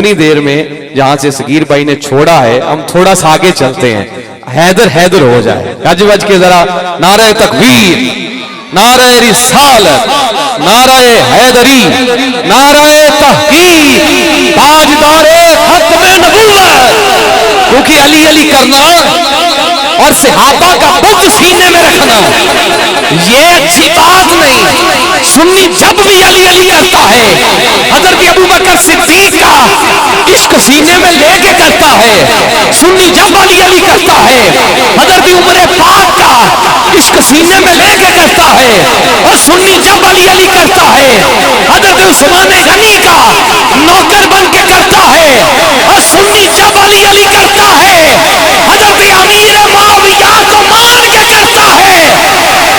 اتنی دیر میں جہاں سے صغیر بھائی نے چھوڑا ہے ہم تھوڑا سا آگے چلتے ہیں، حیدر حیدر ہو جائے، گج بج کے ذرا نعرہ تکبیر، نعرہ رسالت، نعرہ حیدری، نعرہ تحقیق، تاجدار ختم نبوت، کیونکہ علی علی کرنا اور صحابہ کا بت سینے میں رکھنا یہ اچھی بات نہیں۔ سنی جب بھی علی علی کرتا ہے، حضرت ابوبکر صدیق کا عشق سینے میں لے کے کرتا ہے، سنی جب علی علی کرتا ہے، حضرت عمر پاک کا عشق سینے میں لے کے کرتا ہے، اور سنی جب علی علی کرتا ہے، حضرت عثمان غنی کا نوکر بن کے کرتا ہے، اور سنی جب علی علی کرتا ہے، حضرت امیر معاویہ کو مان کے کرتا ہے۔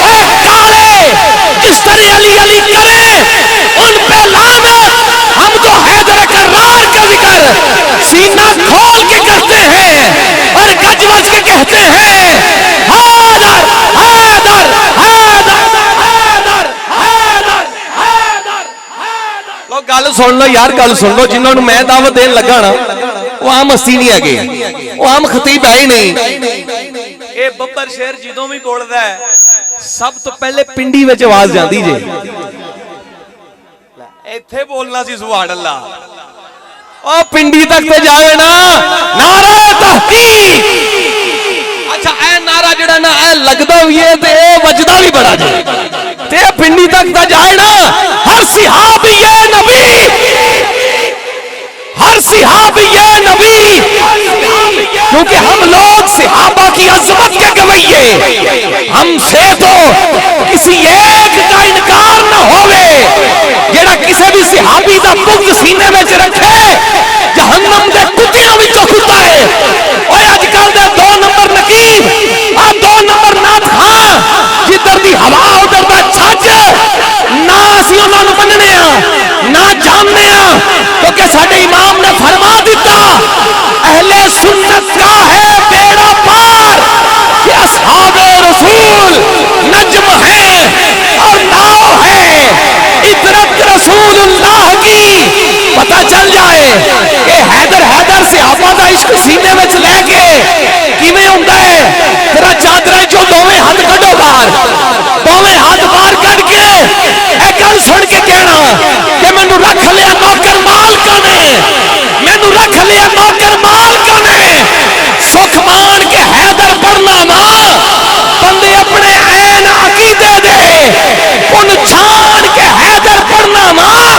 اے کالے جس طرح علی علی کرے ان پہ لعنت، ہم تو حیدر کرار کا ذکر سینہ کھول کے کرتے ہیں اور گج بج کے کہتے ہیں حیدر حیدر حیدر حیدر حیدر حیدر۔ لو گل سن لو یار، گل سن لو، جنہوں نے میں دعوت دین لگا نا وہ عام ہستی نہیں ہے، وہ عام خطیب ہے ہی نہیں۔ اے ببر شیر جدوں بھی بولدا ہے سب تو پہلے پنڈی وچ آواز جاندی جے، ایتھے بولنا سی سبحان اللہ، او پنڈی تک تے جاوے نا نعرہ تحقیق۔ اچھا اے نعرہ جڑا نا اے لگدا بھی ہے تے وجدا بھی بڑا جے، تے پنڈی تک تے جائے نا ہر صحابی نبی، ہر صحابی نبی، کیونکہ ہم لوگ صحابہ کی عظمت کے گویے، ہم سے تو کسی ایک کا انکار نہ ہوئے، جیڑا کسی بھی صحابی دا بغض سینے میں رکھے جہنم دے کتیاں وچوں کھدا ہے۔ اوے اج کل دے 2 نمبر نقیب، آ 2 نمبر نات خان، جدھر دی ہوا ادھر دا چھج، نہ اسی انہاں نوں مننے ہاں نہ جاننے ہاں، کیونکہ ساڈے امام نے فرما دیتا اہل سنت کا ہے بیڑا پار کہ اصحاب رسول نجم ہیں اور ناؤ ہے، عطرت رسول اللہ کی پتہ چل جائے کہ حیدر حیدر صحابہ دا عشق سینے وچ لے کے کیویں ہوندا ہے۔ تیرا چادر جو دوویں ہاتھ کڈو باہر، دوویں ہاتھ باہر کڈ کے اے گل سن کے کہنا کہ مینوں رکھ لیا نوکر مالکاں نے، مینوں رکھ لیا نوکر مالکاں نے، سکھ مان کے حیدر پڑھنا ماں بندے اپنے عین عقیدے دے ان چھان کے حیدر پڑھنا ماں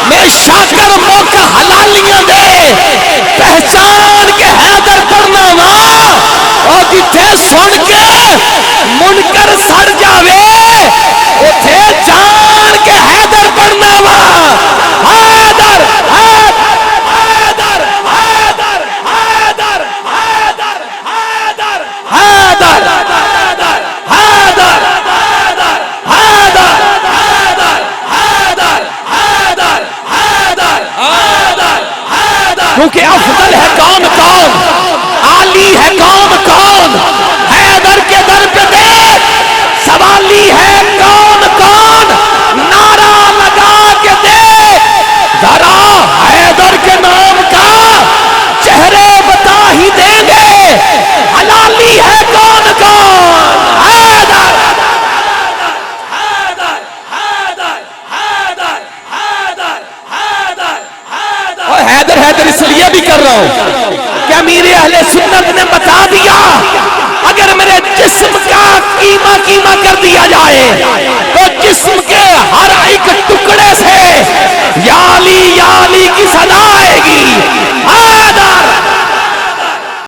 میں شاکر موقع حلالیاں دے پہچان کے حیدر پڑھنا ماں، اور جتھے سن کے منکر سڑ جاوے اتھے جان کے حیدر پڑھنا ماں۔ حیدر حیدر حیدر حیدر حیدر حیدر حیدر حیدر حیدر حیدر حیدر حیدر حیدر حیدر حیدر، کیونکہ افضل ہے کون کون، عالی ہے کون کون، حیدر کے در پہ دیکھ سوالی ہے کون کون، نعرہ لگا کے دیکھ ذرا حیدر کے نام کا چہرے بتا ہی دیں گے حلالی ہے کون کون۔ حیدر حیدر حیدر حیدر حیدر حیدر حیدر، اور حیدر حیدر اس لیے بھی کر رہا ہوں کہ میرے اہل سنت نے بتا دیا اگر میرے جسم کا قیمہ قیمہ کر دیا جائے تو جسم کے ہر ایک ٹکڑے سے یا علی کی صدا